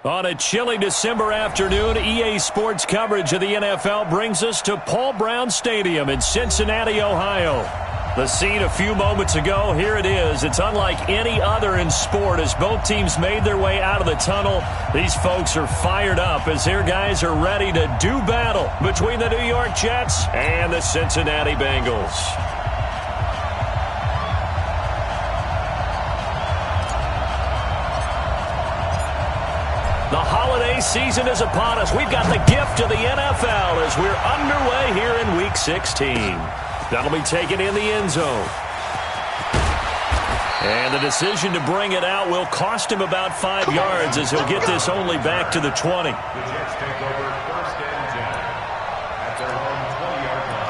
On a chilly December afternoon, EA Sports coverage of the NFL brings us to Paul Brown Stadium in Cincinnati, Ohio. The scene a few moments ago, here it is. It's unlike any other in sport as both teams made their way out of the tunnel. These folks are fired up as their guys are ready to do battle between the New York Jets and the Cincinnati Bengals. The holiday season is upon us. We've got the gift of the NFL as we're underway here in Week 16. That'll be taken in the end zone. And the decision to bring it out will cost him about 5 yards as he'll get this only back to the 20. The Jets take over 1st and 10 at their own 20-yard line.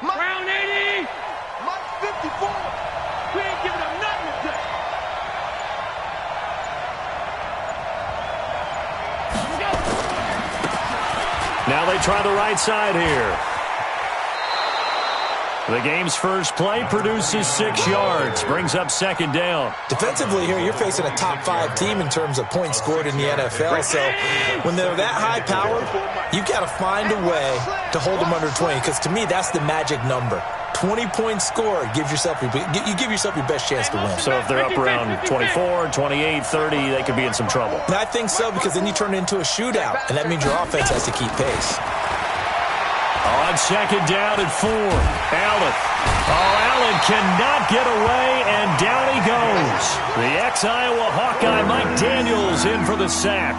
Round 80! Mike 54! We ain't giving him nothing today! Now they try the right side here. The game's first play produces 6 yards, brings up 2nd down. Defensively here, you're facing a top 5 team in terms of points scored in the NFL. So when they're that high powered, you've got to find a way to hold them under 20. Because to me, that's the magic number. 20 points scored, you give yourself your best chance to win. So if they're up around 24, 28, 30, they could be in some trouble. And I think so, because then you turn it into a shootout, and that means your offense has to keep pace. On 2nd down and 4, Allen. Allen cannot get away, and down he goes. The ex-Iowa Hawkeye Mike Daniels in for the sack.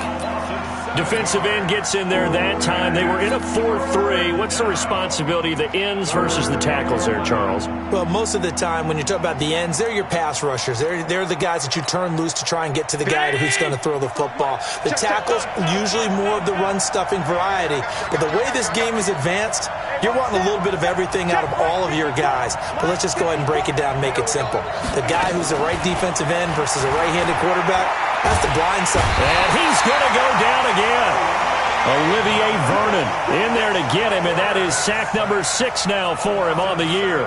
Defensive end gets in there that time. They were in a 4-3. What's the responsibility of the ends versus the tackles there, Charles? Well, most of the time when you talk about the ends, they're your pass rushers. They're the guys that you turn loose to try and get to the guy who's going to throw the football. The tackles, usually more of the run-stuffing variety. But the way this game is advanced, you're wanting a little bit of everything out of all of your guys. But let's just go ahead and break it down and make it simple. The guy who's the right defensive end versus a right-handed quarterback, that's the blind side. And he's going to go down again. Olivier Vernon in there to get him, and that is sack number 6 now for him on the year.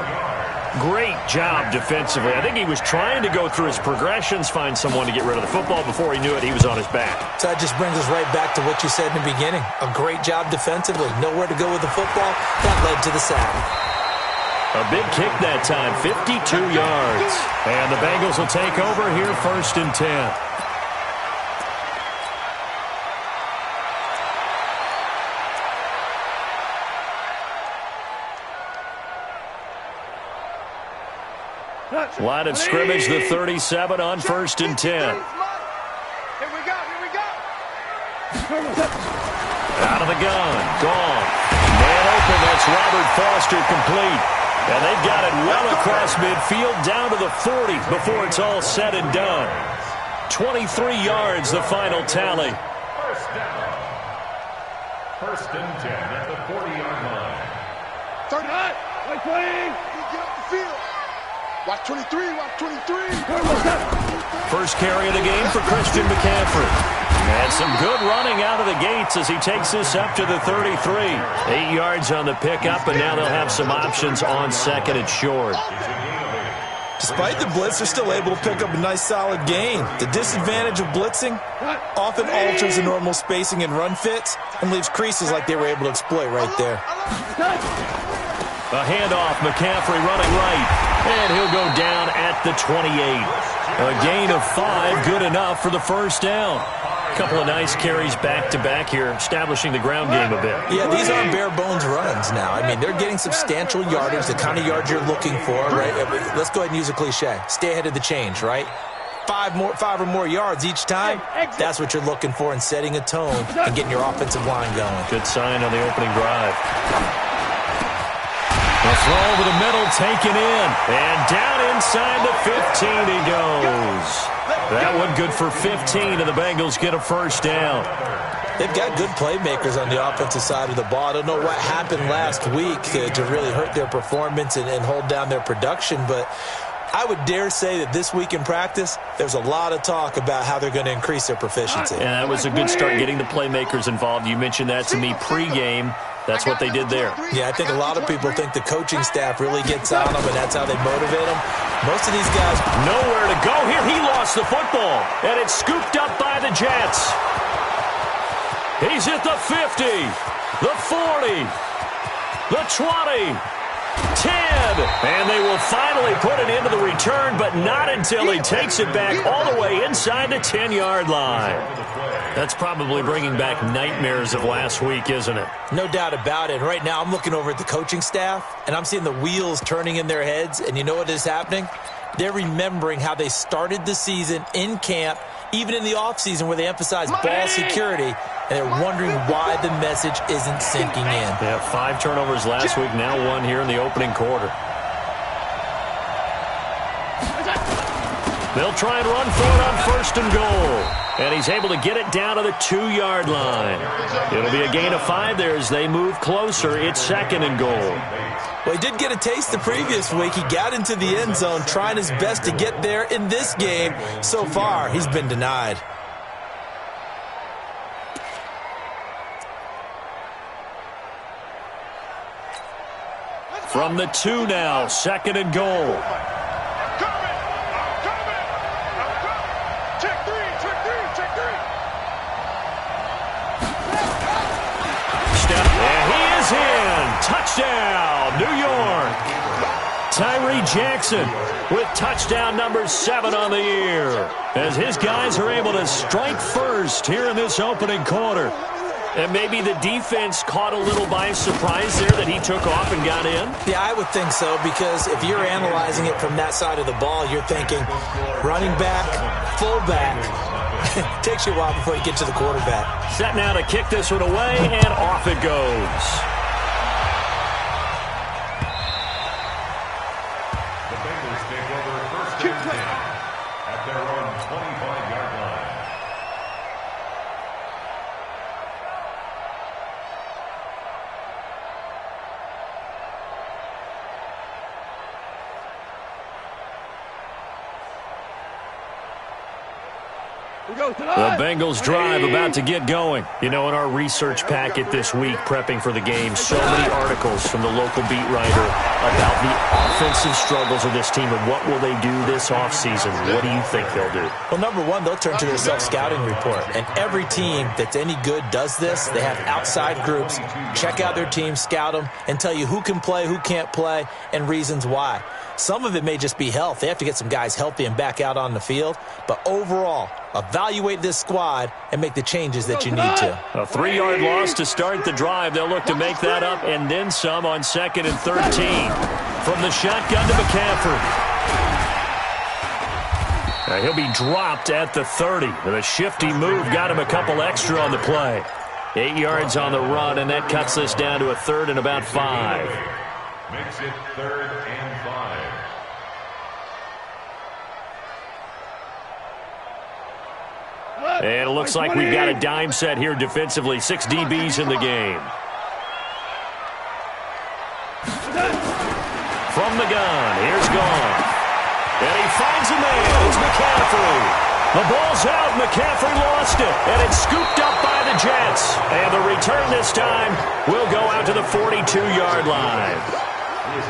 Great job defensively. I think he was trying to go through his progressions, find someone to get rid of the football. Before he knew it, he was on his back. So that just brings us right back to what you said in the beginning. A great job defensively. Nowhere to go with the football. That led to the sack. A big kick that time, 52 yards. And the Bengals will take over here 1st and 10. Line of scrimmage, the 37 on 1st and 10. Here we go! Out of the gun, gone. Man open, that's Robert Foster complete. And they've got it well across midfield, down to the 40 before it's all said and done. 23 yards, the final tally. 1st down. 1st and 10 at the 40-yard line. Turn it! Play playing! Get up the field! Watch 23, watch 23. First carry of the game for Christian McCaffrey. And some good running out of the gates as he takes this up to the 33. 8 yards on the pickup, and now they'll have some options on 2nd and short. Despite the blitz, they're still able to pick up a nice solid gain. The disadvantage of blitzing often alters the normal spacing and run fits and leaves creases like they were able to exploit right there. A handoff, McCaffrey running right. And he'll go down at the 28. A gain of 5, good enough for the 1st down. A couple of nice carries back-to-back here, establishing the ground game a bit. Yeah, these aren't bare-bones runs now. I mean, they're getting substantial yardage, the kind of yards you're looking for, right? Let's go ahead and use a cliche. Stay ahead of the change, right? 5 or more yards each time, that's what you're looking for in setting a tone and getting your offensive line going. Good sign on the opening drive. The throw over the middle, taken in, and down inside the 15 he goes. That one good for 15, and the Bengals get a 1st down. They've got good playmakers on the offensive side of the ball. I don't know what happened last week to really hurt their performance and hold down their production, but I would dare say that this week in practice, there's a lot of talk about how they're going to increase their proficiency. Yeah, that was a good start getting the playmakers involved. You mentioned that to me pregame. That's what they did there. Yeah, I think a lot of people think the coaching staff really gets on them, and that's how they motivate them. Most of these guys... Nowhere to go here. He lost the football, and it's scooped up by the Jets. He's at the 50, the 40, the 20, 10, and they will finally put it into the return, but not until he takes it back all the way inside the 10-yard line. That's probably bringing back nightmares of last week, isn't it? No doubt about it. Right now I'm looking over at the coaching staff, and I'm seeing the wheels turning in their heads, and you know what is happening? They're remembering how they started the season in camp, even in the offseason where they emphasized ball security, and they're wondering why the message isn't sinking in. They have 5 turnovers last week, now 1 here in the opening quarter. They'll try and run for it on 1st and goal. And he's able to get it down to the 2-yard line. It'll be a gain of 5 there as they move closer. It's 2nd and goal. Well, he did get a taste the previous week. He got into the end zone trying his best to get there in this game. So far, he's been denied. From the 2 now, 2nd and goal. Touchdown, New York. Tyree Jackson with touchdown number 7 on the year as his guys are able to strike first here in this opening quarter. And maybe the defense caught a little by surprise there that he took off and got in? Yeah, I would think so, because if you're analyzing it from that side of the ball, you're thinking running back, fullback. It takes you a while before you get to the quarterback. Set now to kick this one away, and off it goes. At their own 25-yard line. The Bengals drive about to get going. You know, in our research packet this week, prepping for the game, so many articles from the local beat writer about the offensive struggles of this team and what will they do this offseason. What do you think they'll do? Well, number one, they'll turn to their self-scouting report. And every team that's any good does this. They have outside groups, check out their team, scout them, and tell you who can play, who can't play, and reasons why. Some of it may just be health. They have to get some guys healthy and back out on the field. But overall, evaluate this squad and make the changes that you need to. A 3-yard loss to start the drive. They'll look to make that up and then some on 2nd and 13. From the shotgun to McCaffrey. He'll be dropped at the 30. With a shifty move, got him a couple extra on the play. 8 yards on the run, and that cuts this down to a 3rd and about 5. Makes it 3rd and 5. And it looks like we've got a dime set here defensively. 6 DBs in the game. From the gun, here's Goff. And he finds a man. It's McCaffrey. The ball's out. McCaffrey lost it. And it's scooped up by the Jets. And the return this time will go out to the 42-yard line.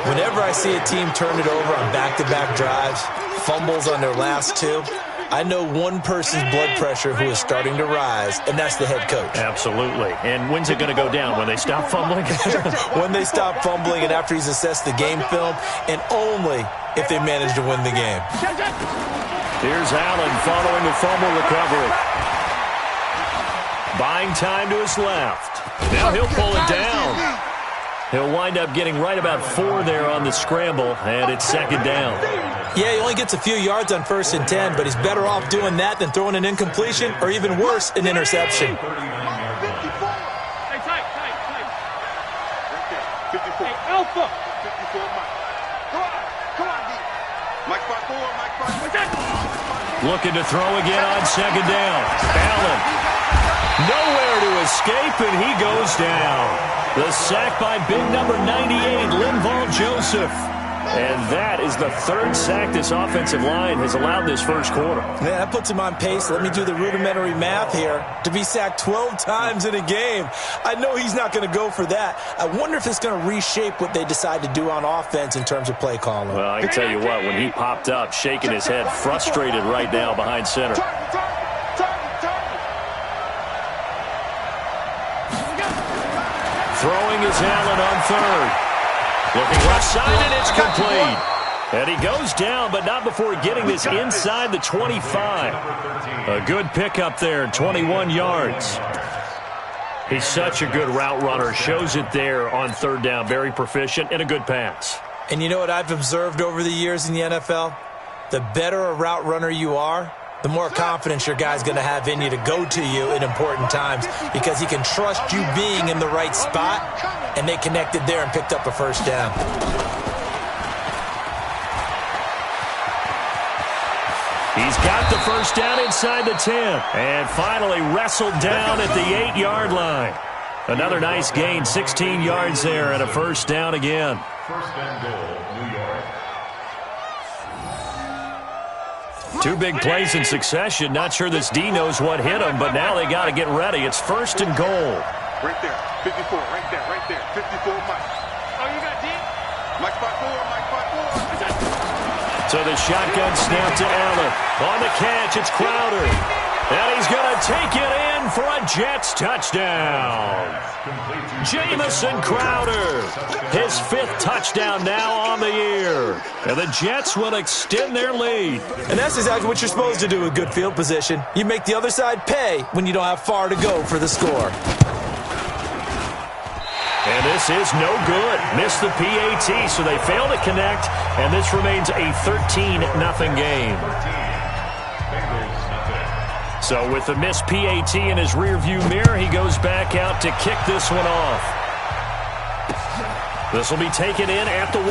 Whenever I see a team turn it over on back-to-back drives, fumbles on their last 2, I know one person's blood pressure who is starting to rise, and that's the head coach. Absolutely. And when's it going to go down? When they stop fumbling? When they stop fumbling and after he's assessed the game film, and only if they manage to win the game. Here's Allen following the fumble recovery. Buying time to his left. Now he'll pull it down. He'll wind up getting right about 4 there on the scramble, and it's 2nd down. Yeah, he only gets a few yards on 1st and 10, but he's better off doing that than throwing an incompletion or even worse, an interception. 54. Hey, Alpha. 54, Mike. Come on, D. Mike 5-4, Mike 5. Looking to throw again on 2nd down. Allen. Nowhere to escape, and he goes down. The sack by big number 98, Linval Joseph. And that is the third sack this offensive line has allowed this first quarter. Yeah, that puts him on pace. Let me do the rudimentary math here. To be sacked 12 times in a game, I know he's not going to go for that. I wonder if it's going to reshape what they decide to do on offense in terms of play calling. Well, I can tell you what, when he popped up, shaking his head, frustrated right now behind center. Throwing is Allen on third. Looking left side, and it's complete. And he goes down, but not before getting this inside the 25. A good pickup there, 21 yards. He's such a good route runner. Shows it there on third down. Very proficient and a good pass. And you know what I've observed over the years in the NFL? The better a route runner you are, the more confidence your guy's going to have in you to go to you in important times because he can trust you being in the right spot, and they connected there and picked up a first down. He's got the first down inside the 10, and finally wrestled down at the 8-yard line. Another nice gain, 16 yards there, and a first down again. First and goal, New York. Two big plays in succession. Not sure this D knows what hit him, but now they got to get ready. It's first and goal. Right there, 54, right there, 54, Mike. Oh, you got D? Mike 5-4, Mike 5-4. So the shotgun snap to Allen. On the catch, it's Crowder. And he's going to take it in for a Jets touchdown. Jamison Crowder, his 5th touchdown now on the year. And the Jets will extend their lead. And that's exactly what you're supposed to do with good field position. You make the other side pay when you don't have far to go for the score. And this is no good. Missed the PAT, so they fail to connect. And this remains a 13-0 game. So with the missed PAT in his rearview mirror, he goes back out to kick this one off. This will be taken in at the 1.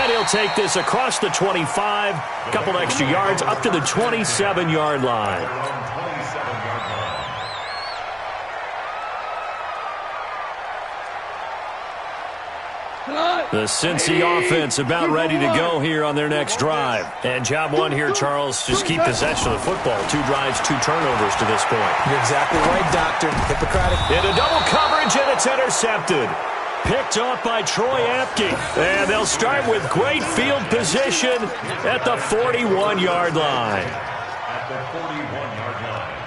And he'll take this across the 25, a couple extra yards up to the 27-yard line. The Cincy offense about ready to go here on their next drive. And job one here, Charles, just keep possession of the football. 2 drives, 2 turnovers to this point. You're exactly right, Doctor. Hippocratic. Into double coverage, and it's intercepted. Picked off by Troy Apke. And they'll start with great field position at the 41-yard line. At the 41-yard line.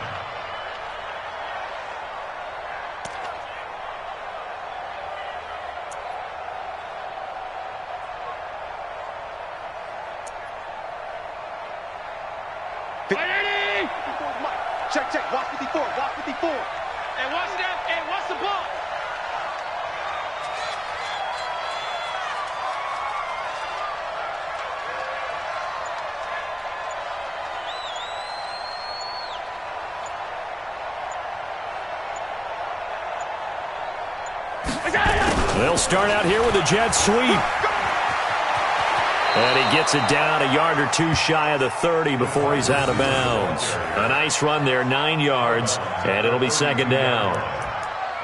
Check, watch 54, watch 54. And watch that, and watch the ball. They'll start out here with a jet sweep. And he gets it down a yard or 2 shy of the 30 before he's out of bounds. A nice run there, 9 yards, and it'll be second down.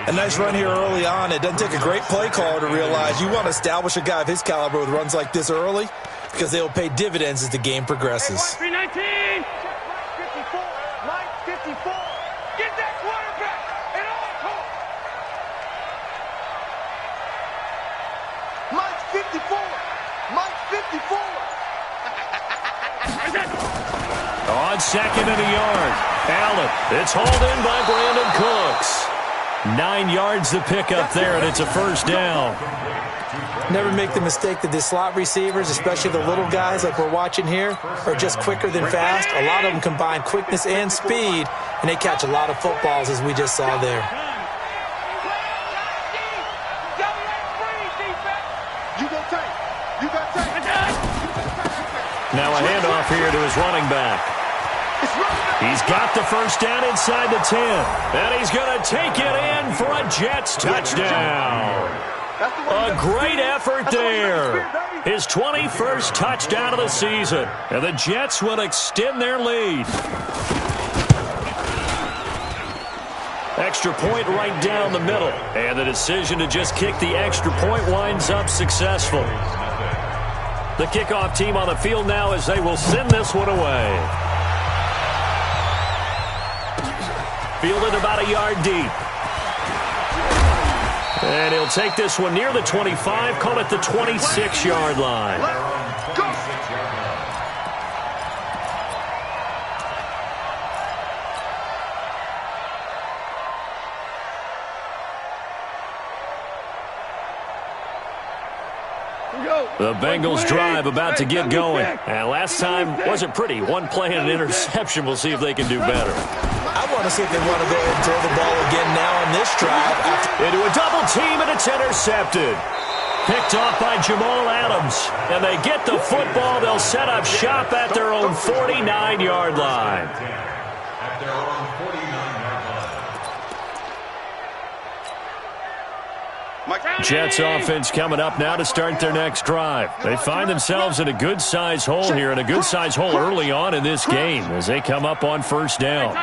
A nice run here early on. It doesn't take a great play caller to realize you want to establish a guy of his caliber with runs like this early because they will pay dividends as the game progresses. 319. 54. Mike 54. Get that quarterback at all costs. Mike 54. Mike 54. On second and a yard. Allen, it's hauled in by Brandon Cooks. 9 yards to pick up there, and it's a first down. Never make the mistake that the slot receivers, especially the little guys like we're watching here, are just quicker than fast. A lot of them combine quickness and speed, and they catch a lot of footballs, as we just saw there. Now a handoff here to his running back. He's got the first down inside the 10. And he's going to take it in for a Jets touchdown. A great effort there. His 21st touchdown of the season. And the Jets will extend their lead. Extra point right down the middle. And the decision to just kick the extra point winds up successful. The kickoff team on the field now as they will send this one away. Fielded about a yard deep. And he'll take this one near the 25, call it the 26-yard line. The Bengals drive about to get going. And last time wasn't pretty. One play and an interception. We'll see if they can do better. I want to see if they want to go ahead and throw the ball again now on this drive. Into a double team, and it's intercepted. Picked off by Jamal Adams. And they get the football. They'll set up shop at their own 49-yard line. At their own 49-yard line. Jets offense coming up now to start their next drive. They find themselves in a good-sized hole here, and a good-sized hole early on in this game as they come up on first down.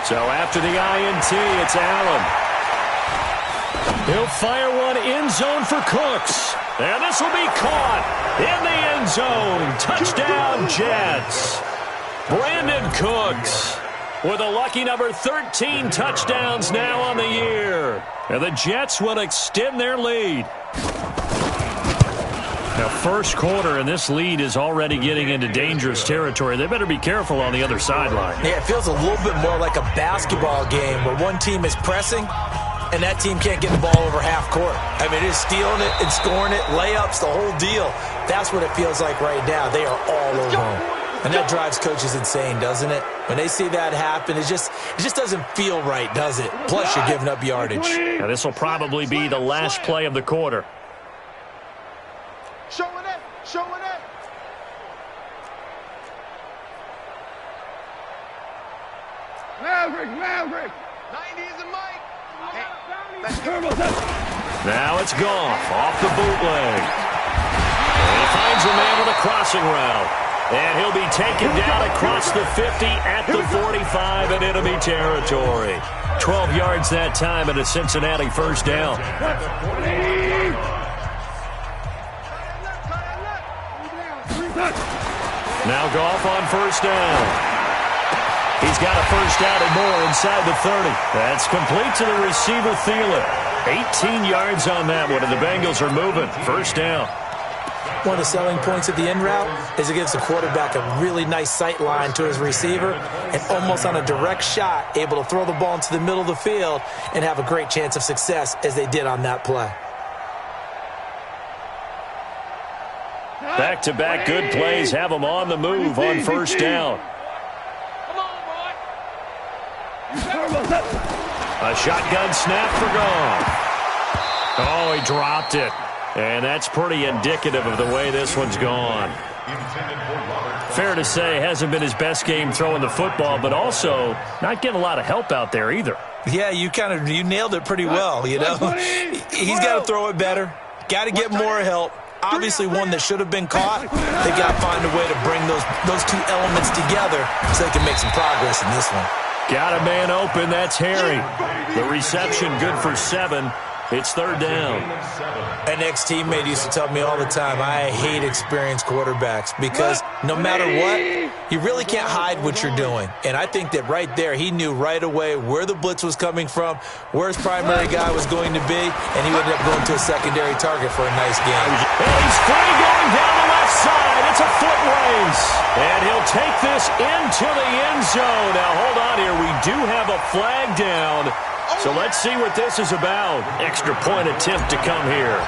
So after the INT, it's Allen. He'll fire one end zone for Cooks. And this will be caught in the end zone. Touchdown, Jets. Brandon Cooks with a lucky number 13 touchdowns now on the year. And the Jets will extend their lead. Now, first quarter, and this lead is already getting into dangerous territory. They better be careful on the other sideline. Yeah, it feels a little bit more like a basketball game where one team is pressing and that team can't get the ball over half court. I mean, it's stealing it and scoring it, layups, the whole deal. That's what it feels like right now. They are all over them. And that drives coaches insane, doesn't it? When they see that happen, it just doesn't feel right, does it? Plus, you're giving up yardage. Now, this will probably be the last play of the quarter. Show it. Maverick. 90s and Mike. Now it's Goff off the bootleg. And he finds a man with a crossing route. And he'll be taken down across the 50 at the 45 in enemy territory. 12 yards that time and a Cincinnati first down. Now Goff on first down. He's got a first down and more inside the 30. That's complete to the receiver, Thielen. 18 yards on that one, and the Bengals are moving. First down. One of the selling points of the in route is it gives the quarterback a really nice sight line to his receiver and almost on a direct shot, able to throw the ball into the middle of the field and have a great chance of success as they did on that play. Back-to-back good plays have them on the move on first down. A shotgun snap for Goff. Oh, he dropped it. And that's pretty indicative of the way this one's gone. Fair to say, hasn't been his best game throwing the football, but also not getting a lot of help out there either. Yeah, you nailed it pretty well, you know. He's got to throw it better. Got to get more help. Obviously one that should have been caught. They've got to find a way to bring those two elements together so they can make some progress in this one. Got a man open. That's Harry. The reception good for 7. It's third down. An ex-teammate used to tell me all the time, I hate experienced quarterbacks because no matter what, you really can't hide what you're doing. And I think that right there, he knew right away where the blitz was coming from, where his primary guy was going to be, and he ended up going to a secondary target for a nice game. And he's free going down the left side. It's a foot race. And he'll take this into the end zone. Now, hold on here. We do have a flag down. So let's see what this is about. Extra point attempt to come here.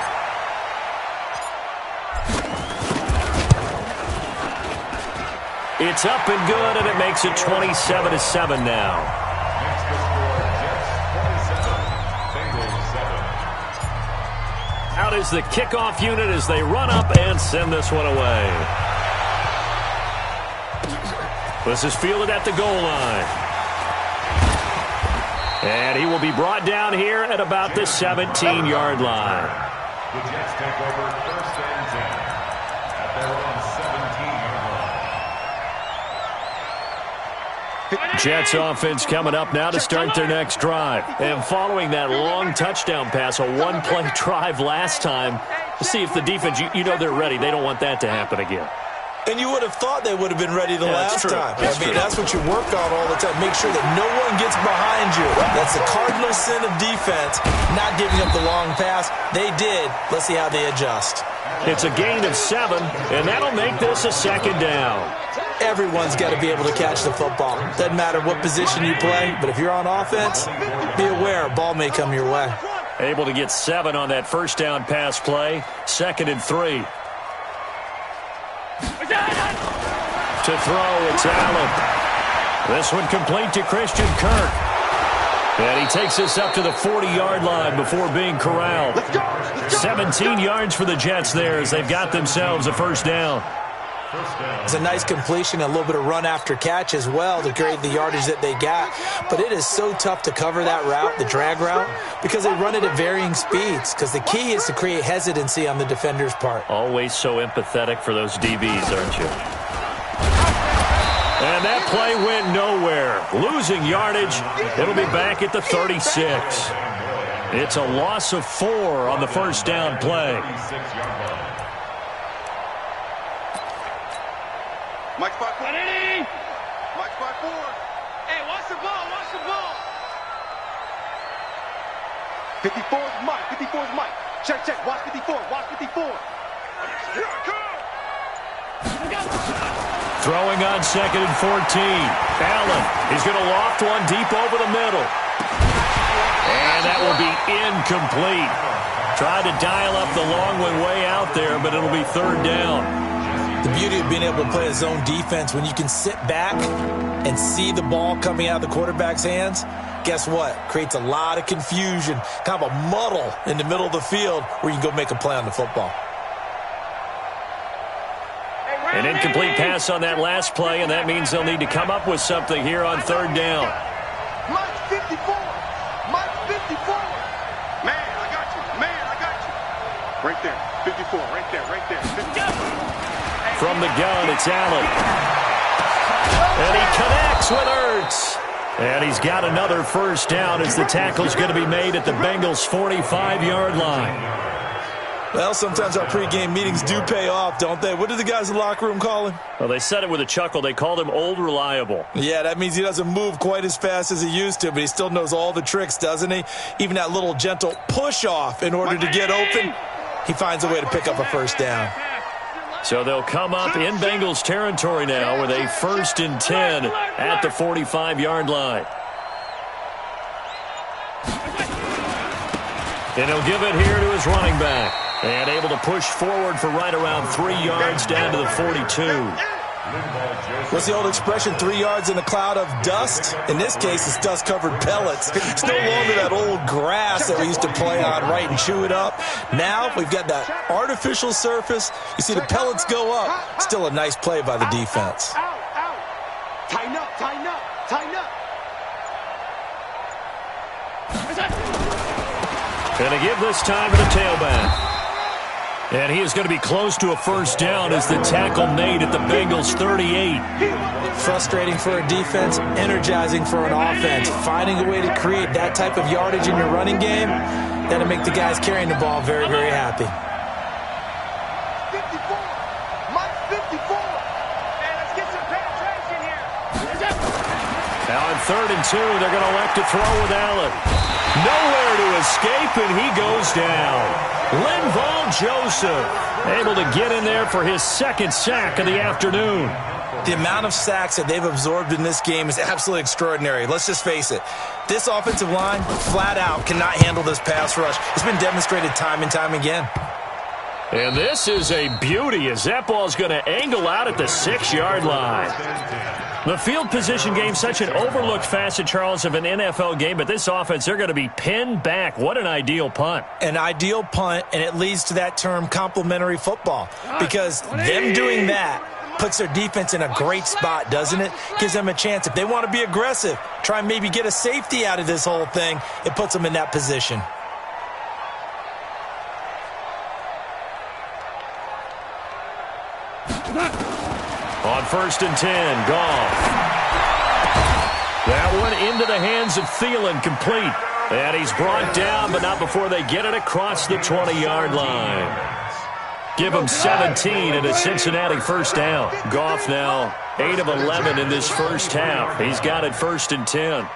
It's up and good, and it makes it 27-7 now. Out is the kickoff unit as they run up and send this one away. This is fielded at the goal line. And he will be brought down here at about the 17-yard line. The Jets take over 1st and 10 at their own 17-yard line. Jets offense coming up now to start their next drive. And following that long touchdown pass, a one-play drive last time, to see if the defense, you know they're ready. They don't want that to happen again. And you would have thought they would have been ready the last time. That's what you work on all the time. Make sure that no one gets behind you. That's the cardinal sin of defense, not giving up the long pass. They did. Let's see how they adjust. It's a gain of 7, and that'll make this a 2nd down. Everyone's got to be able to catch the football. Doesn't matter what position you play, but if you're on offense, be aware a ball may come your way. Able to get 7 on that 1st down pass play. 2nd and 3. To throw, it's Allen. This one complete to Christian Kirk. And he takes us up to the 40-yard line before being corralled. 17 yards for the Jets there as they've got themselves a 1st down. It's a nice completion, a little bit of run after catch as well to create the yardage that they got. But it is so tough to cover that route, the drag route, because they run it at varying speeds. Because the key is to create hesitancy on the defender's part. Always so empathetic for those DBs, aren't you? And that play went nowhere. Losing yardage. It'll be back at the 36. It's a loss of 4 on the 1st down play. Mike 5-4. Mike 5-4. Hey, watch the ball, watch the ball. 54 is Mike, 54 is Mike. Check, check, watch 54, watch 54. Here I come. Throwing on 2nd and 14. Allen, he's going to loft one deep over the middle. And that will be incomplete. Tried to dial up the long one way out there, but it'll be 3rd down. The beauty of being able to play a zone defense, when you can sit back and see the ball coming out of the quarterback's hands, guess what? Creates a lot of confusion, kind of a muddle in the middle of the field where you can go make a play on the football. An incomplete pass on that last play, and that means they'll need to come up with something here on 3rd down. Mike 54. Mike 54. Man, I got you. Man, I got you. Right there. 54. Right there. Right there. 54. From the gun, it's Allen. And he connects with Ertz. And he's got another 1st down as the tackle's going to be made at the Bengals' 45-yard line. Well, sometimes our pregame meetings do pay off, don't they? What do the guys in the locker room call him? Well, they said it with a chuckle. They called him Old Reliable. Yeah, that means he doesn't move quite as fast as he used to, but he still knows all the tricks, doesn't he? Even that little gentle push-off in order to get open, he finds a way to pick up a 1st down. So they'll come up in Bengals territory now with a 1st and 10 at the 45-yard line. And he'll give it here to his running back. And able to push forward for right around 3 yards down to the 42. What's the old expression, 3 yards in a cloud of dust? In this case, it's dust-covered pellets. It's no longer that old grass that we used to play on, right, and chew it up. Now we've got that artificial surface. You see the pellets go up. Still a nice play by the defense. Out, out. Tighten up, tighten up, tighten up. Going to give this time to the tailback. And he is going to be close to a 1st down as the tackle made at the Bengals' 38. Frustrating for a defense, energizing for an offense. Finding a way to create that type of yardage in your running game, that'll make the guys carrying the ball very, very happy. 54. Mike 54. Hey, let's get some penetration here. Now on 3rd and 2, they're going to elect to throw with Allen. Nowhere to escape, and he goes down. Linval Joseph able to get in there for his 2nd sack of the afternoon. The amount of sacks that they've absorbed in this game is absolutely extraordinary. Let's just face it. This offensive line, flat out, cannot handle this pass rush. It's been demonstrated time and time again. And this is a beauty as that ball's going to angle out at the 6-yard line. The field position game, such an overlooked facet, Charles, of an NFL game, but this offense, they're going to be pinned back. What an ideal punt. An ideal punt, and it leads to that term complementary football, because them doing that puts their defense in a great spot, doesn't it? Gives them a chance. If they want to be aggressive, try and maybe get a safety out of this whole thing, it puts them in that position. On 1st and 10, Goff. That one into the hands of Thielen, complete. And he's brought down, but not before they get it across the 20-yard line. Give him 17 and a Cincinnati first down. Goff now 8 of 11 in this first half. He's got it 1st and 10.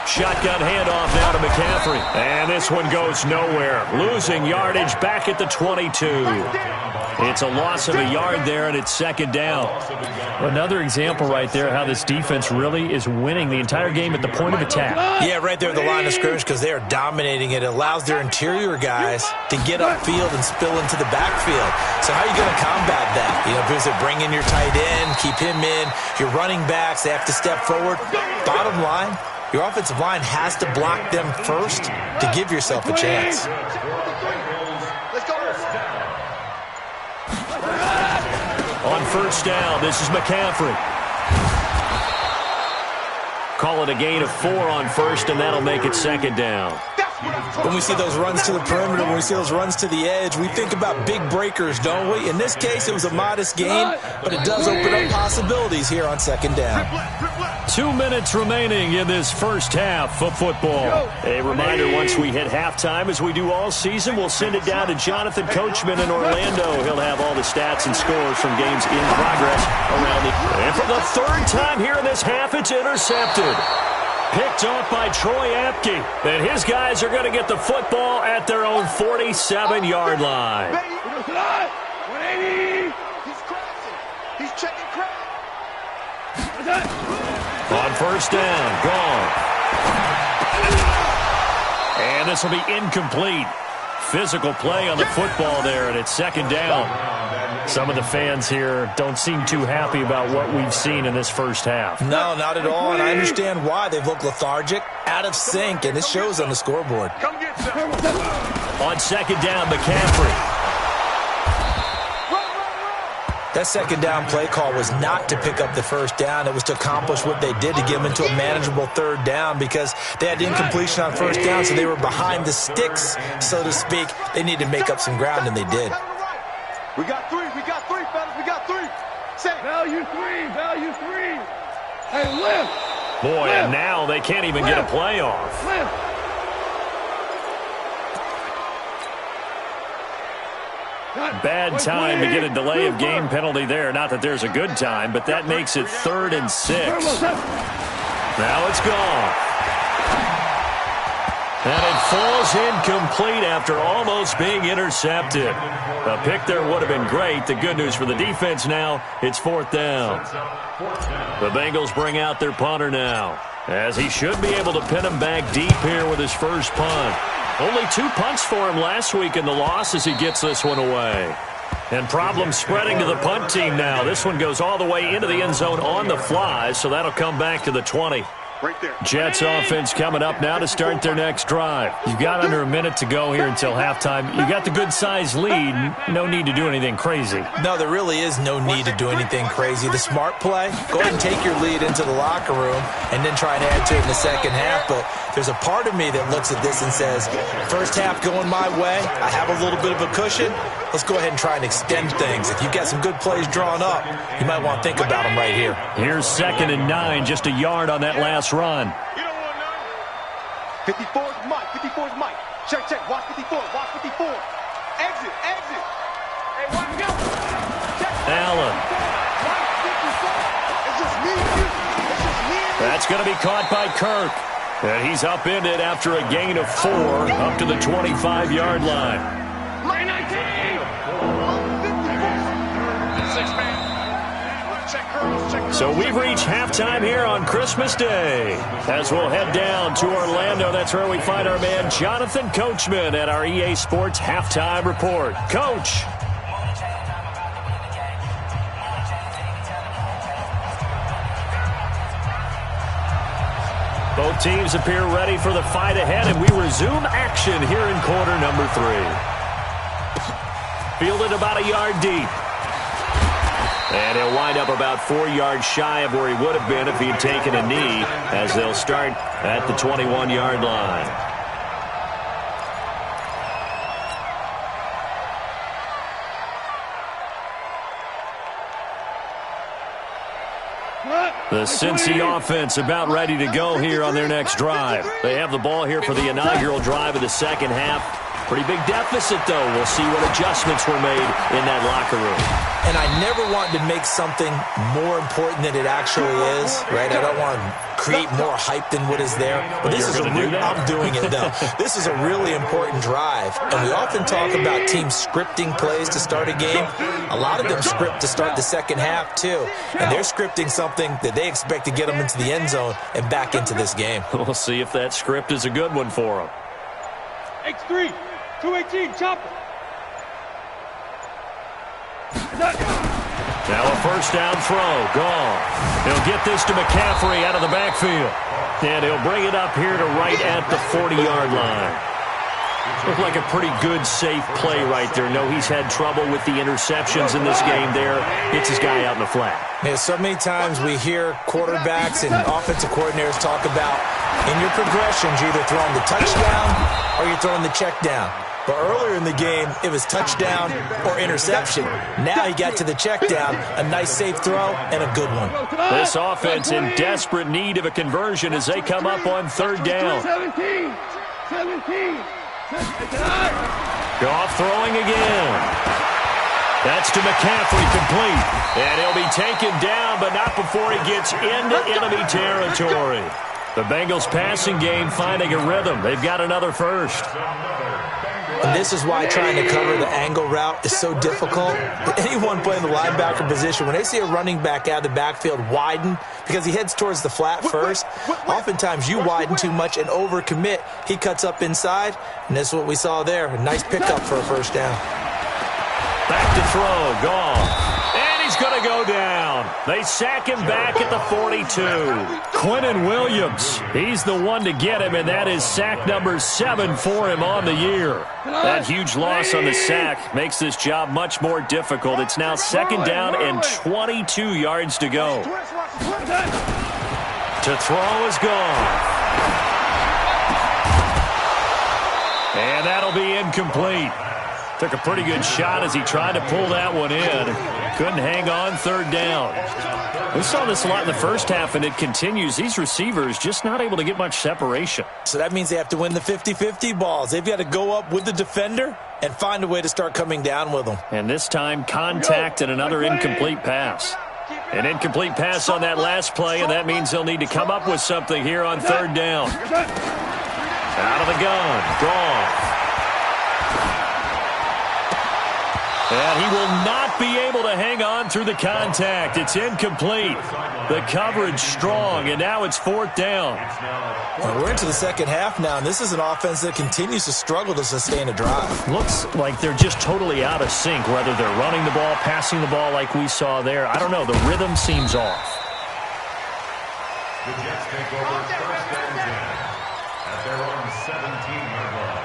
Shotgun handoff now to McCaffrey. And this one goes nowhere. Losing yardage back at the 22. It's a loss of a yard there, and it's 2nd down. Another example right there how this defense really is winning the entire game at the point of attack. Yeah, right there at the line of scrimmage because they are dominating it. It allows their interior guys to get upfield and spill into the backfield. So how are you going to combat that? You know, because they bring in your tight end, keep him in. Your running backs, they have to step forward. Bottom line, your offensive line has to block them first to give yourself a chance. On 1st down, this is McCaffrey. Call it a gain of 4 on 1st, and that'll make it 2nd down. When we see those runs to the perimeter, when we see those runs to the edge, we think about big breakers, don't we? In this case, it was a modest gain, but it does open up possibilities here on 2nd down. 2 minutes remaining in this first half of football. A reminder, once we hit halftime, as we do all season, we'll send it down to Jonathan Coachman in Orlando. He'll have all the stats and scores from games in progress around the... And for the 3rd time here in this half, it's intercepted. Picked off by Troy Apke. And his guys are going to get the football at their own 47-yard line. 180. He's crashing. He's checking crack. On 1st down, gone. And this will be incomplete. Physical play on the football there, and it's 2nd down. Some of the fans here don't seem too happy about what we've seen in this first half. No, not at all, and I understand why. They've looked lethargic, out of sync, and it shows on the scoreboard. Come get some. On 2nd down, McCaffrey. That 2nd down play call was not to pick up the 1st down. It was to accomplish what they did, to get them into a manageable 3rd down, because they had incompletion on 1st down, so they were behind the sticks, so to speak. They needed to make up some ground, and they did. We got 3, fellas, we got 3. Say. Value 3. Hey, lift. Boy, and now they can't even get a play off. Lift. Bad time to get a delay of game penalty there. Not that there's a good time, but that makes it 3rd and 6. Now it's gone. And it falls incomplete after almost being intercepted. A pick there would have been great. The good news for the defense now, it's 4th down. The Bengals bring out their punter now, as he should be able to pin him back deep here with his first punt. Only 2 punts for him last week in the loss as he gets this one away. And problems spreading to the punt team now. This one goes all the way into the end zone on the fly, so that'll come back to the 20. Right there. Jets offense coming up now to start their next drive. You've got under a minute to go here until halftime. You got the good-sized lead. No need to do anything crazy. No, there really is no need to do anything crazy. The smart play, go ahead and take your lead into the locker room and then try and add to it in the 2nd half. But there's a part of me that looks at this and says, first half going my way, I have a little bit of a cushion. Let's go ahead and try and extend things. If you've got some good plays drawn up, you might want to think about them right here. Here's 2nd and 9, just a yard on that last run. You don't want none. 54 is Mike. 54 is Mike. Check. Watch 54. Watch 54. Exit. Hey, watch go. Check. Allen. Watch 54. It's just me and you. That's going to be caught by Kirk. And he's upended after a gain of 4 up to the 25-yard line. Mike 19. 6-man. So we've reached halftime here on Christmas Day. As we'll head down to Orlando, that's where we find our man Jonathan Coachman at our EA Sports Halftime Report. Coach. Both teams appear ready for the fight ahead, and we resume action here in quarter number 3. Fielded about a yard deep. And he'll wind up about 4 yards shy of where he would have been if he had taken a knee, as they'll start at the 21-yard line. The Cincy offense about ready to go here on their next drive. They have the ball here for the inaugural drive of the second half. Pretty big deficit, though. We'll see what adjustments were made in that locker room. And I never want to make something more important than it actually is, right? I don't want to create more hype than what is there. But this is I'm doing it, though. This is a really important drive. And we often talk about teams scripting plays to start a game. A lot of them script to start the second half, too. And they're scripting something that they expect to get them into the end zone and back into this game. We'll see if that script is a good one for them. X3, 218, chopper. Now a first down throw, gone. He'll get this to McCaffrey out of the backfield. And he'll bring it up here to right at the 40-yard line. Looked like a pretty good, safe play right there. No, he's had trouble with the interceptions in this game there. Hits his guy out in the flat. Yeah, so many times we hear quarterbacks and offensive coordinators talk about in your progressions, you're either throwing the touchdown or you're throwing the check down. But earlier in the game, it was touchdown or interception. Now he got to the check down, a nice safe throw, and a good one. This offense in desperate need of a conversion as they come up on third down. 17. Goff throwing again. That's to McCaffrey, complete. And he'll be taken down, but not before he gets into enemy territory. The Bengals passing game finding a rhythm. They've got another first. And this is why trying to cover the angle route is so difficult. Anyone playing the linebacker position, when they see a running back out of the backfield widen, because he heads towards the flat first, oftentimes you widen too much and overcommit. He cuts up inside, and this is what we saw there. A nice pickup for a first down. Back to throw, gone. And he's going to go down. They sack him back at the 42. Quinnen Williams, he's the one to get him, and that is sack number 7 for him on the year. That huge loss on the sack makes this job much more difficult. It's now second down and 22 yards to go. To throw is gone. And that'll be incomplete. Took a pretty good shot as he tried to pull that one in. Couldn't hang on third down. We saw this a lot in the first half, and it continues. These receivers just not able to get much separation. So that means they have to win the 50-50 balls. They've got to go up with the defender and find a way to start coming down with them. And this time, contact and another incomplete pass. An incomplete pass on that last play, and that means they'll need to come up with something here on third down. Out of the gun, gone. And he will not be able to hang on through the contact. It's incomplete. The coverage strong, and now it's fourth down. Well, we're into the second half now, and this is an offense that continues to struggle to sustain a drive. Looks like they're just totally out of sync, whether they're running the ball, passing the ball like we saw there. I don't know. The rhythm seems off. The Jets take over first and 10 at their own 17-yard line.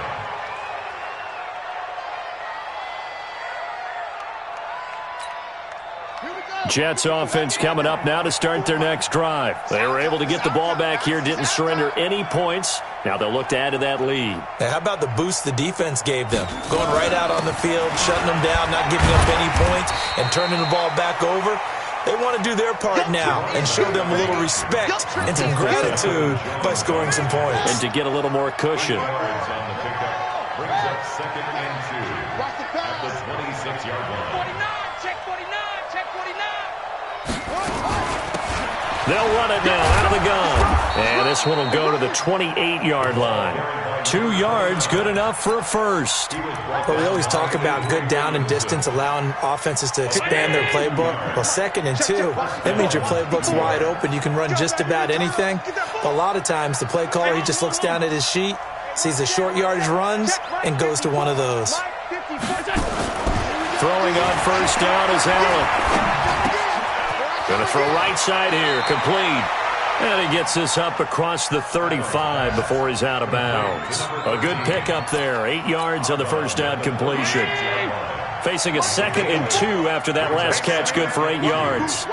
Jets offense coming up now to start their next drive. They were able to get the ball back here, didn't surrender any points. Now they'll look to add to that lead. Now, how about the boost the defense gave them? Going right out on the field, shutting them down, not giving up any points, and turning the ball back over. They want to do their part now and show them a little respect and some gratitude by scoring some points. And to get a little more cushion. Brings up second and 2 at the 26-yard line. 49, check 49, check 49. They'll run it now out of the gun. And this one will go to the 28-yard line. 2 yards, good enough for a first. But we always talk about good down and distance, allowing offenses to expand their playbook. Well, second and 2, that means your playbook's wide open. You can run just about anything. But a lot of times, the play caller, he just looks down at his sheet, sees the short yardage runs, and goes to one of those. Throwing on first down is Allen. Going to throw right side here, complete. And he gets this up across the 35 before he's out of bounds. A good pickup there, 8 yards on the first down completion. Facing a second and 2 after that last catch, good for 8 yards.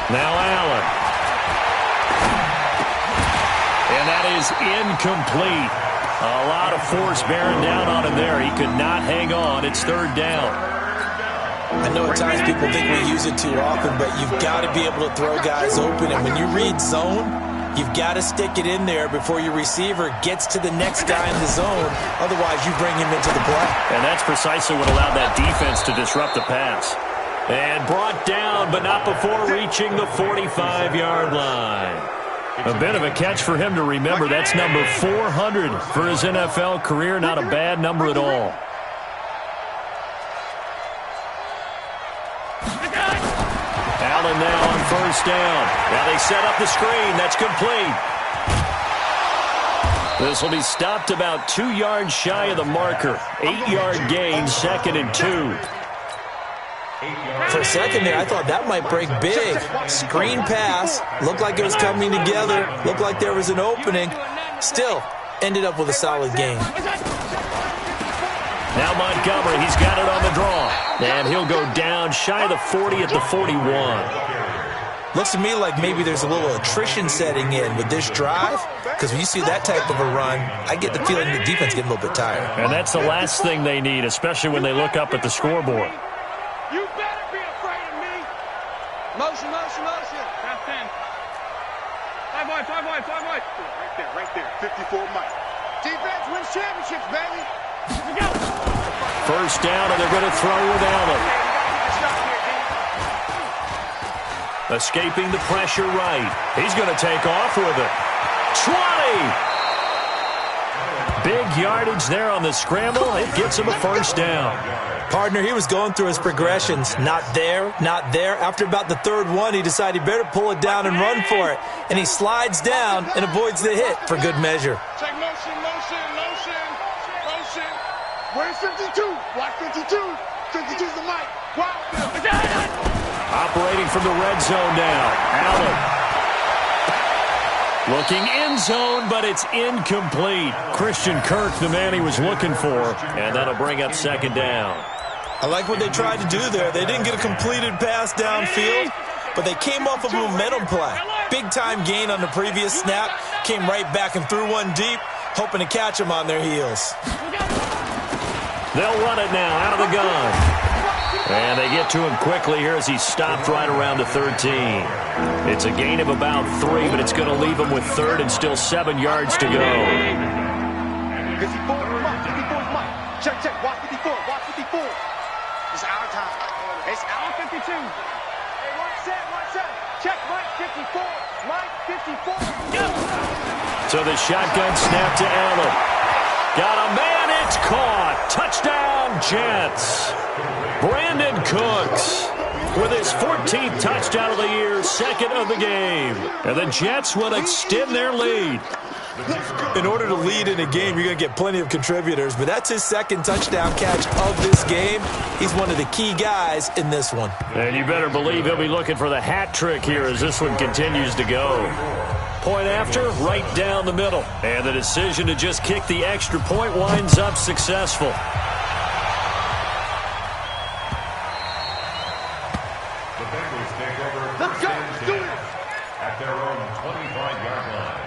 Now Allen. And that is incomplete. A lot of force bearing down on him there. He could not hang on. It's third down. I know at times people think we use it too often, but you've got to be able to throw guys open. And when you read zone, you've got to stick it in there before your receiver gets to the next guy in the zone. Otherwise, you bring him into the play. And that's precisely what allowed that defense to disrupt the pass. And brought down, but not before reaching the 45-yard line. A bit of a catch for him to remember. That's number 400 for his NFL career. Not a bad number at all. Allen now on first down. Now they set up the screen. That's complete. This will be stopped about 2 yards shy of the marker. 8-yard gain, 2nd and 2. For a second there, I thought that might break big. Screen pass. Looked like it was coming together. Looked like there was an opening. Still, ended up with a solid gain. Now Montgomery, he's got it on the draw. And he'll go down shy of the 40 at the 41. Looks to me like maybe there's a little attrition setting in with this drive. Because when you see that type of a run, I get the feeling the defense getting a little bit tired. And that's the last thing they need, especially when they look up at the scoreboard. You better be afraid of me. Motion, motion, motion. That's 10. 5 wide, 5 wide, 5 wide. Right there. 54 Mike. Defense wins championships, baby. Let's go. First down, and they're going to throw with Allen. Escaping the pressure right. He's going to take off with it. 20! Big yardage there on the scramble. It gets him a first down. Partner, he was going through his progressions. Not there, not there. After about the third one, he decided he better pull it down and run for it. And he slides down and avoids the hit for good measure. Check motion, motion, motion, motion. Where's 52? Watch 52. 52's the mic. Wow. Operating from the red zone now. Allen. Looking end zone, but it's incomplete. Christian Kirk, the man he was looking for. And that'll bring up second down. I like what they tried to do there. They didn't get a completed pass downfield, but they came off of a momentum play. Big-time gain on the previous snap. Came right back and threw one deep, hoping to catch them on their heels. They'll run it now out of the gun. And they get to him quickly here as he stopped right around the 13. It's a gain of about 3, but it's going to leave him with third and still 7 yards to go. 54 Mike. Check, check. Watch 54. Watch 54. It's our time. It's our 52. Hey, one set. Check Mike 54. Mike 54. Go. So the shotgun snap to Allen. Got a man. It's caught. Touchdown, Jets. Brandon Cooks with his 14th touchdown of the year, 2nd of the game. And the Jets will extend their lead. In order to lead in a game, you're going to get plenty of contributors, but that's his 2nd touchdown catch of this game. He's one of the key guys in this one. And you better believe he'll be looking for the hat trick here as this one continues to go. Point after, right down the middle. And the decision to just kick the extra point winds up successful. Let's go. Do it. At their own 25-yard line.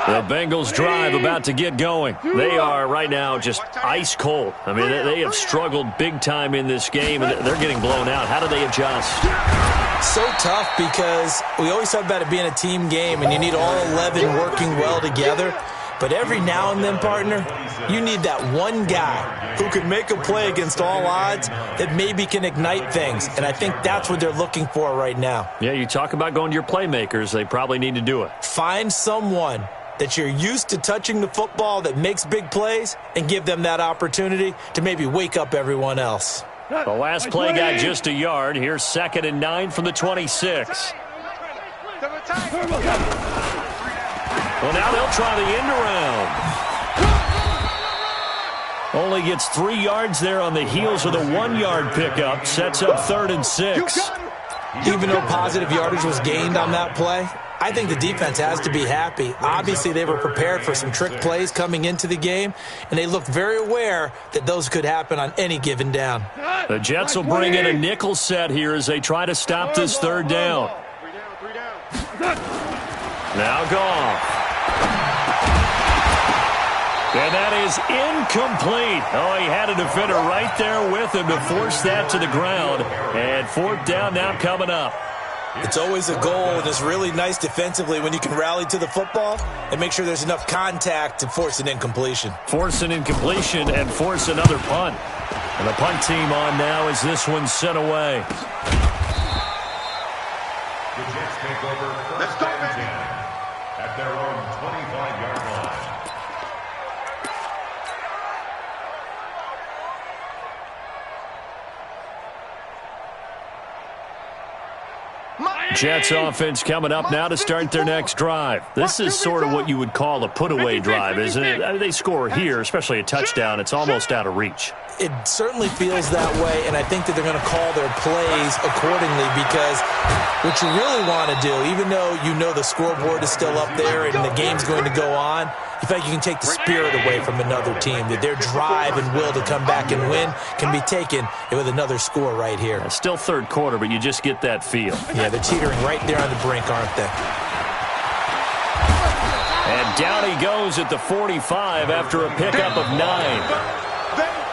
The Bengals drive about to get going. They are right now just ice cold. I mean, they have struggled big time in this game, and they're getting blown out. How do they adjust? So tough because we always talk about it being a team game, and you need all 11 working well together. But every now and then, partner, you need that one guy who can make a play against all odds that maybe can ignite things. And I think that's what they're looking for right now. Yeah, you talk about going to your playmakers. They probably need to do it. Find someone that you're used to touching the football that makes big plays and give them that opportunity to maybe wake up everyone else. The last play got just a yard. Here's 2nd and 9 from the 26. Well, now they'll try the end around. Only gets 3 yards there on the heels of the 1-yard pickup. Sets up 3rd and 6. Even though positive yardage was gained on that play, I think the defense has to be happy. Obviously, they were prepared for some trick plays coming into the game, and they looked very aware that those could happen on any given down. The Jets will bring in a nickel set here as they try to stop this 3rd down. Now Goff. And that is incomplete. Oh, he had a defender right there with him to force that to the ground. And fourth down now coming up. It's always a goal, and it's really nice defensively when you can rally to the football and make sure there's enough contact to force an incompletion. Force an incompletion and force another punt. And the punt team on now as this one's sent away. The Jets take over first and 10 at their own 25-yard line. Jets offense coming up now to start their next drive. This is sort of what you would call a put-away drive, isn't it? They score here, especially a touchdown. It's almost out of reach. It certainly feels that way, and I think that they're going to call their plays accordingly because what you really want to do, even though you know the scoreboard is still up there and the game's going to go on, you feel like you can take the spirit away from another team, that their drive and will to come back and win can be taken with another score right here. It's still third quarter, but you just get that feel. Yeah, they're teetering right there on the brink, aren't they? And down he goes at the 45 after a pickup of 9.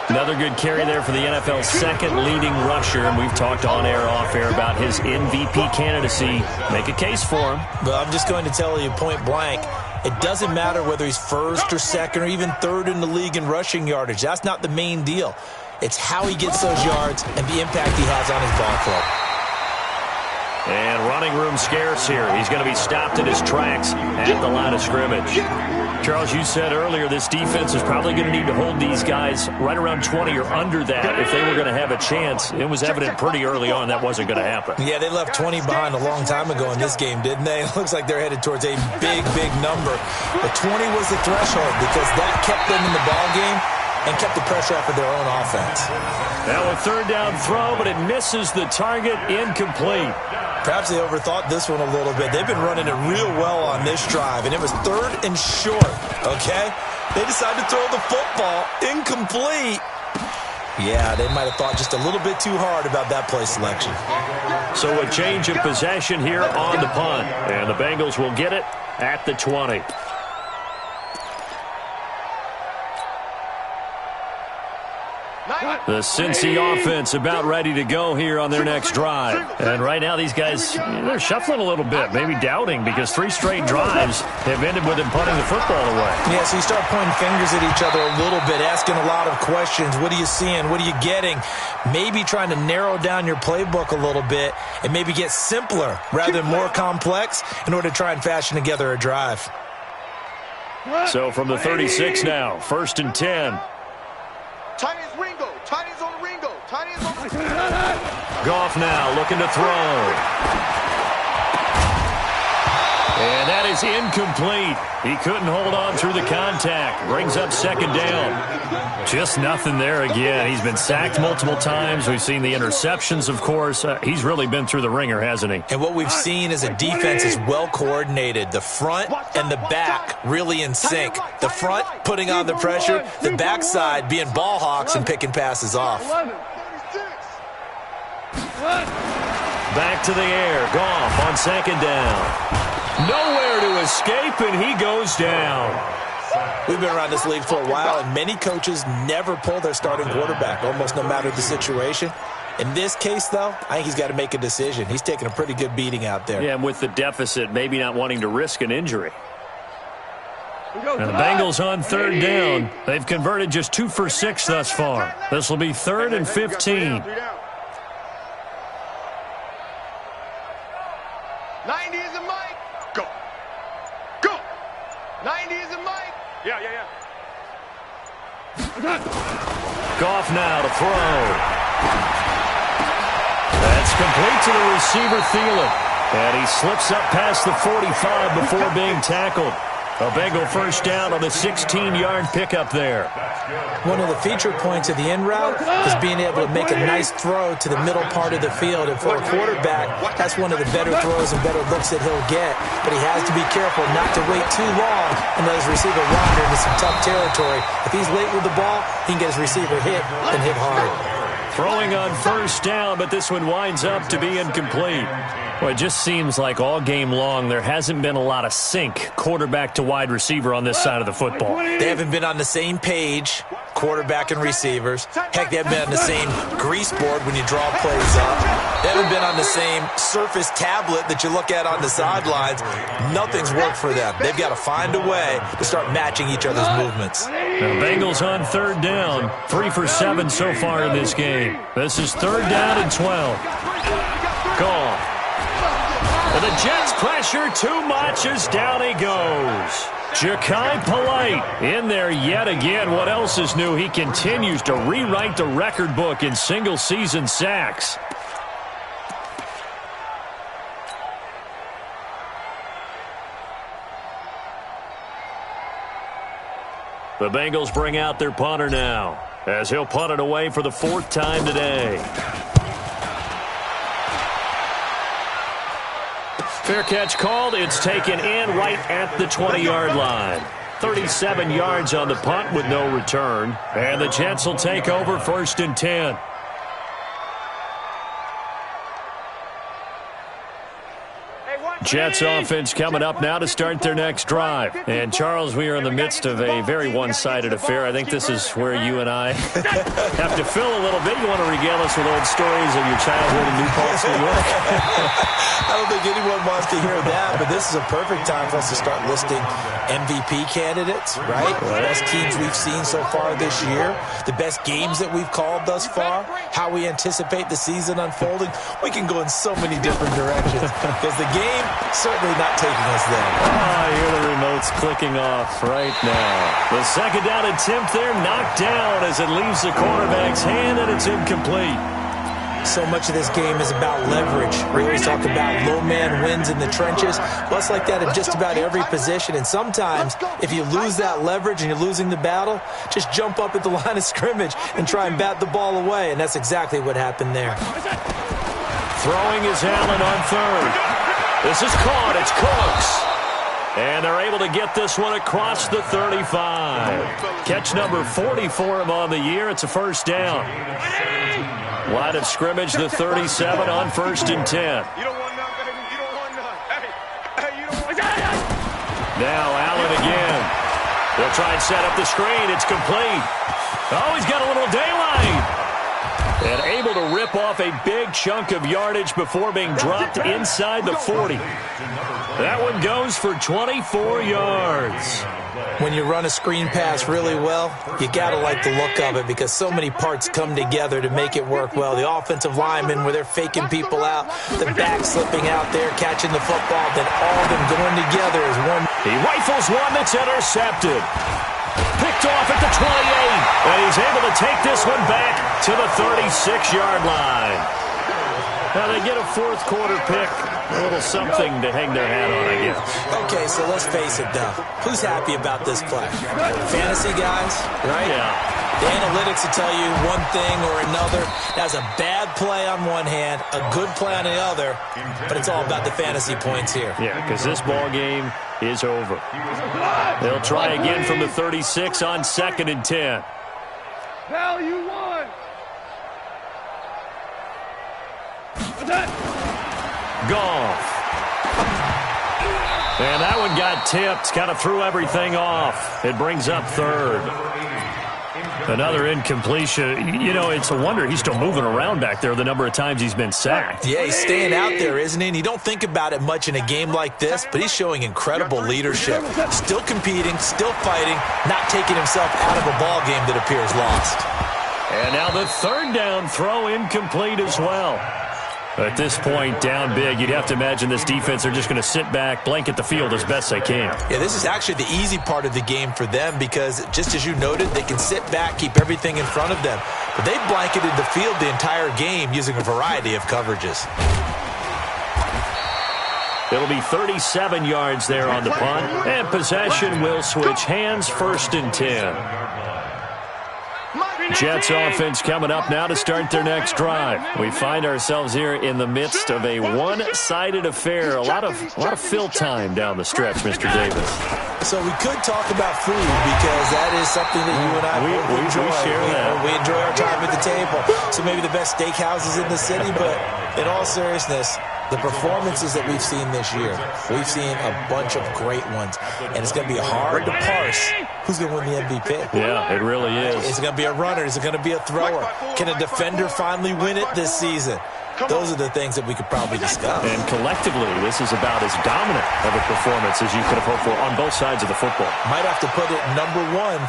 Another good carry there for the NFL's second leading rusher, and we've talked on air, off air about his MVP candidacy. Make a case for him. But I'm just going to tell you point blank, it doesn't matter whether he's first or second or even third in the league in rushing yardage. That's not the main deal. It's how he gets those yards and the impact he has on his ball club. And running room scarce here. He's going to be stopped in his tracks at the line of scrimmage. Charles, you said earlier this defense is probably going to need to hold these guys right around 20 or under that if they were going to have a chance. It was evident pretty early on that wasn't going to happen. Yeah, they left 20 behind a long time ago in this game, didn't they? It looks like they're headed towards a big, big number. But 20 was the threshold because that kept them in the ball game and kept the pressure off of their own offense. Now a third down throw, but it misses the target, incomplete. Perhaps they overthought this one a little bit. They've been running it real well on this drive, and it was third and short, okay? They decided to throw the football, incomplete. Yeah, they might have thought just a little bit too hard about that play selection. So a change of possession here on the punt, and the Bengals will get it at the 20. The Cincy offense about ready to go here on their next drive. And right now these guys, they're shuffling a little bit, maybe doubting, because 3 straight drives have ended with them punting the football away. Yeah, so you start pointing fingers at each other a little bit, asking a lot of questions. What are you seeing? What are you getting? Maybe trying to narrow down your playbook a little bit and maybe get simpler rather than more complex in order to try and fashion together a drive. So from the 36 now, first and 10. Tight is Ringo. Tight is on Ringo. Tight is on Goff now looking to throw. And that is incomplete. He couldn't hold on through the contact. Brings up second down. Just nothing there again. He's been sacked multiple times. We've seen the interceptions, of course. He's really been through the ringer, hasn't he? And what we've seen is a defense is well coordinated. The front and the back really in sync. The front putting on the pressure. The backside being ball hawks and picking passes off. Back to the air. Goff on second down. Nowhere to escape, and he goes down. We've been around this league for a while, and many coaches never pull their starting quarterback, almost no matter the situation. In this case, though, I think he's got to make a decision. He's taking a pretty good beating out there. Yeah, and with the deficit, maybe not wanting to risk an injury. And the Bengals on third down. They've converted just 2 for 6 thus far. This will be 3rd and 15. 90 is a mic. Go. Go. 90 is a mic. Yeah. Goff now to throw. That's complete to the receiver, Thielen. And he slips up past the 45 before being tackled. A Bengal first down on the 16-yard pickup there. One of the feature points of the end route is being able to make a nice throw to the middle part of the field. And for a quarterback, that's one of the better throws and better looks that he'll get. But he has to be careful not to wait too long and let his receiver wander into some tough territory. If he's late with the ball, he can get his receiver hit and hit hard. Throwing on first down, but this one winds up to be incomplete. Well, it just seems like all game long there hasn't been a lot of sync quarterback to wide receiver on this side of the football. They haven't been on the same page, quarterback and receivers. Heck, they haven't been on the same grease board when you draw plays up. They haven't been on the same Surface tablet that you look at on the sidelines. Nothing's worked for them. They've got to find a way to start matching each other's movements. The Bengals on third down. 3 for 7 so far in this game. This is third down and 12. Gone. And the Jets pressure too much as down he goes. Ja'Kai Polite in there yet again. What else is new? He continues to rewrite the record book in single-season sacks. The Bengals bring out their punter now, as he'll punt it away for the 4th time today. Fair catch called. It's taken in right at the 20-yard line. 37 yards on the punt with no return. And the Jets will take over 1st and 10. Jets offense coming up now to start their next drive. And, Charles, we are in the midst of a very one-sided affair. I think this is where you and I have to fill a little bit. You want to regale us with old stories of your childhood in New Paltz, New York? I don't think anyone wants to hear that, but this is a perfect time for us to start listing MVP candidates, right? The best teams we've seen so far this year, the best games that we've called thus far, how we anticipate the season unfolding. We can go in so many different directions because the game certainly not taking us there. Oh, I hear the remotes clicking off right now. The second down attempt there knocked down as it leaves the quarterback's hand, and it's incomplete. So much of this game is about leverage. We always talk about low man wins in the trenches. Well, it's like that in just about every position. And sometimes, if you lose that leverage and you're losing the battle, just jump up at the line of scrimmage and try and bat the ball away. And that's exactly what happened there. Throwing is Allen on third. This is caught. It's Cooks. And they're able to get this one across the 35. Catch number 40 for him on the year. It's a first down. Line of scrimmage, the 37 on 1st and 10. You don't want none, baby. You don't want none. Hey, you don't want none. Now Allen again. They'll try and set up the screen. It's complete. Oh, he's got a little daylight. And able to rip off a big chunk of yardage before being dropped inside the 40. That one goes for 24 yards. When you run a screen pass really well, you got to like the look of it because so many parts come together to make it work well. The offensive linemen, where they're faking people out, the back slipping out there, catching the football, then all of them going together as one. He rifles one that's intercepted. Picked off at the 28, and he's able to take this one back to the 36-yard line. Now they get a 4th quarter pick, a little something to hang their hat on, I guess. Okay, so let's face it, though. Who's happy about this play? Fantasy guys, right? Yeah. The analytics will tell you one thing or another. That's a bad play on one hand, a good play on the other, but it's all about the fantasy points here. Yeah, because this ball game is over. They'll try again from the 36 on 2nd and 10. Val, you won. Goff. And that one got tipped, kind of threw everything off. It brings up 3rd. Another incompletion. You know, it's a wonder he's still moving around back there the number of times he's been sacked. Yeah, he's staying out there, isn't he? And you don't think about it much in a game like this, but he's showing incredible leadership. Still competing, still fighting, not taking himself out of a ball game that appears lost. And now the 3rd down throw incomplete as well. At this point, down big, you'd have to imagine this defense are just going to sit back, blanket the field as best they can. Yeah, this is actually the easy part of the game for them because, just as you noted, they can sit back, keep everything in front of them. But they've blanketed the field the entire game using a variety of coverages. It'll be 37 yards there on the punt, and possession will switch hands, 1st and 10. Jets offense coming up now to start their next drive. We find ourselves here in the midst of a one-sided affair. A lot of fill time down the stretch, Mr. Davis. So we could talk about food because that is something that you and I enjoy. We share that. We enjoy our time at the table. So maybe the best steakhouses in the city, but in all seriousness, the performances that we've seen this year, we've seen a bunch of great ones. And it's going to be hard to parse who's going to win the MVP. Yeah, it really is. Is it going to be a runner? Is it going to be a thrower? Can a defender finally win it this season? Those are the things that we could probably discuss. And collectively, this is about as dominant of a performance as you could have hoped for on both sides of the football. Might have to put it #1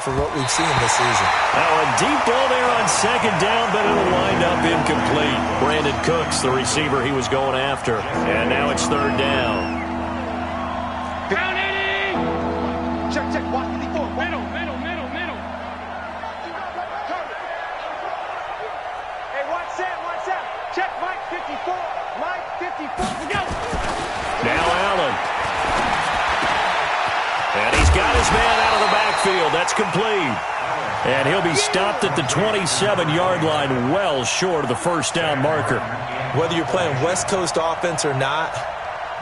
for what we've seen this season. Now a deep ball there on second down, but it'll wind up incomplete. Brandon Cooks, the receiver he was going after. And now it's third down. Down 80! Check, watch 54. Middle. Hey, watch Sam. Check, Mike 54. Mike 54. Go! Now Allen. And he's got his man out of the backfield. That's complete. And he'll be stopped at the 27-yard line, well short of the first down marker. Whether you're playing West Coast offense or not,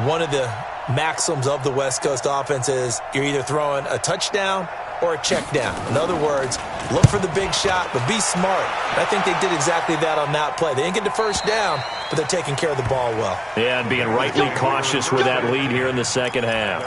one of the maxims of the West Coast offense is you're either throwing a touchdown or a check down. In other words, look for the big shot, but be smart. And I think they did exactly that on that play. They didn't get the first down, but they're taking care of the ball well. Yeah, and being rightly cautious with that lead here in the second half.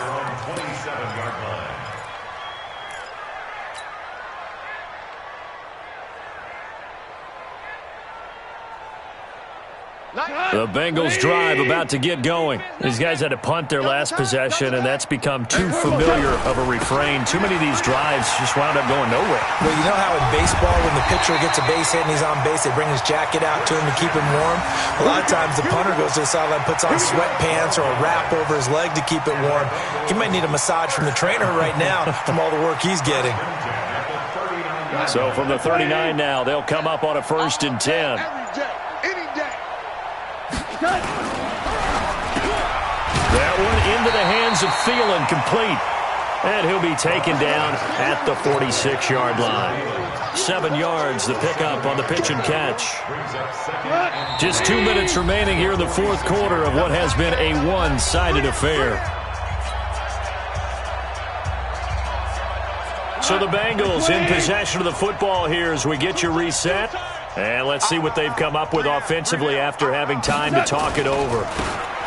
The Bengals drive about to get going. These guys had to punt their last possession, and that's become too familiar of a refrain. Too many of these drives just wound up going nowhere. Well, you know how in baseball, when the pitcher gets a base hit and he's on base, they bring his jacket out to him to keep him warm? A lot of times the punter goes to the sideline, puts on sweatpants or a wrap over his leg to keep it warm. He might need a massage from the trainer right now from all the work he's getting. So from the 39 now, they'll come up on a 1st and 10. That one into the hands of Thielen, complete. And he'll be taken down at the 46-yard line. 7 yards, the pickup on the pitch and catch. Just 2 minutes remaining here in the fourth quarter of what has been a one-sided affair. So the Bengals in possession of the football here as we get you reset. And let's see what they've come up with offensively after having time to talk it over.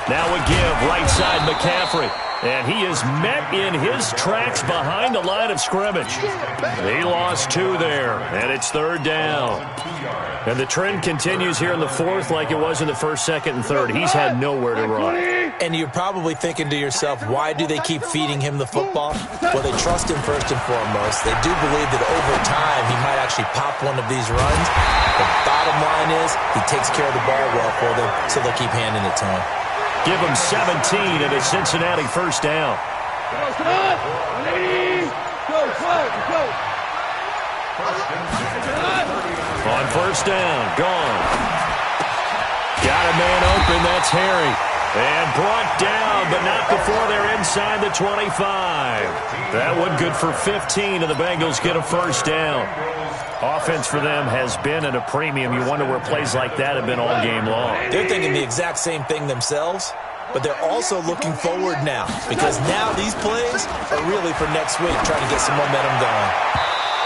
Now a give, right side McCaffrey. And he is met in his tracks behind the line of scrimmage. He lost 2 there, and it's third down. And the trend continues here in the fourth like it was in the first, second, and third. He's had nowhere to run. And you're probably thinking to yourself, why do they keep feeding him the football? Well, they trust him first and foremost. They do believe that over time he might actually pop one of these runs. The bottom line is he takes care of the ball well for them, so they'll keep handing it to him. Give him 17 at a Cincinnati first down. Come on. Go. On first down, gone. Got a man open, that's Harry. And brought down, but not before they're inside the 25. That one good for 15, and the Bengals get a first down. Offense for them has been at a premium. You wonder where plays like that have been all game long. They're thinking the exact same thing themselves, but they're also looking forward now because now these plays are really for next week, trying to get some momentum going.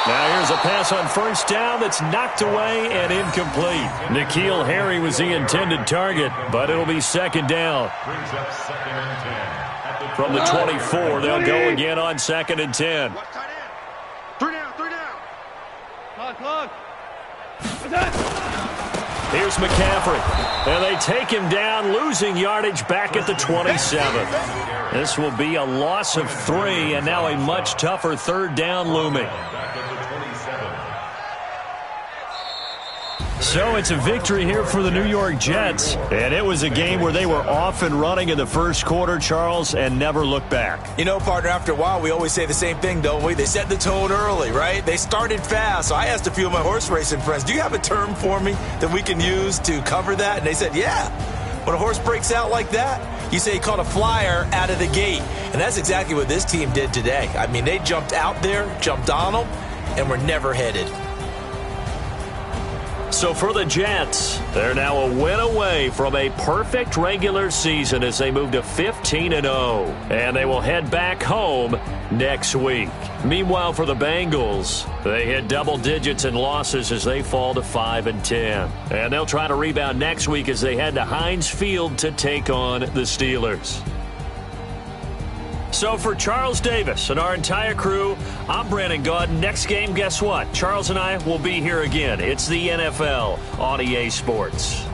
Now here's a pass on first down that's knocked away and incomplete. N'Keal Harry was the intended target, but it'll be second down. From the 24, they'll go again on 2nd and 10. 3 down. Clock. Here's McCaffrey. And they take him down, losing yardage back at the 27. This will be a loss of 3, and now a much tougher third down looming. So it's a victory here for the New York Jets. And it was a game where they were off and running in the first quarter, Charles, and never looked back. You know, partner, after a while, we always say the same thing, don't we? They set the tone early, right? They started fast. So I asked a few of my horse racing friends, do you have a term for me that we can use to cover that? And they said, yeah. When a horse breaks out like that, you say he caught a flyer out of the gate. And that's exactly what this team did today. I mean, they jumped out there, jumped on them, and were never headed. So for the Jets, they're now a win away from a perfect regular season as they move to 15-0. And they will head back home next week. Meanwhile, for the Bengals, they hit double digits in losses as they fall to 5-10. And they'll try to rebound next week as they head to Heinz Field to take on the Steelers. So for Charles Davis and our entire crew, I'm Brandon Gaudin. Next game, guess what? Charles and I will be here again. It's the NFL on EA Sports.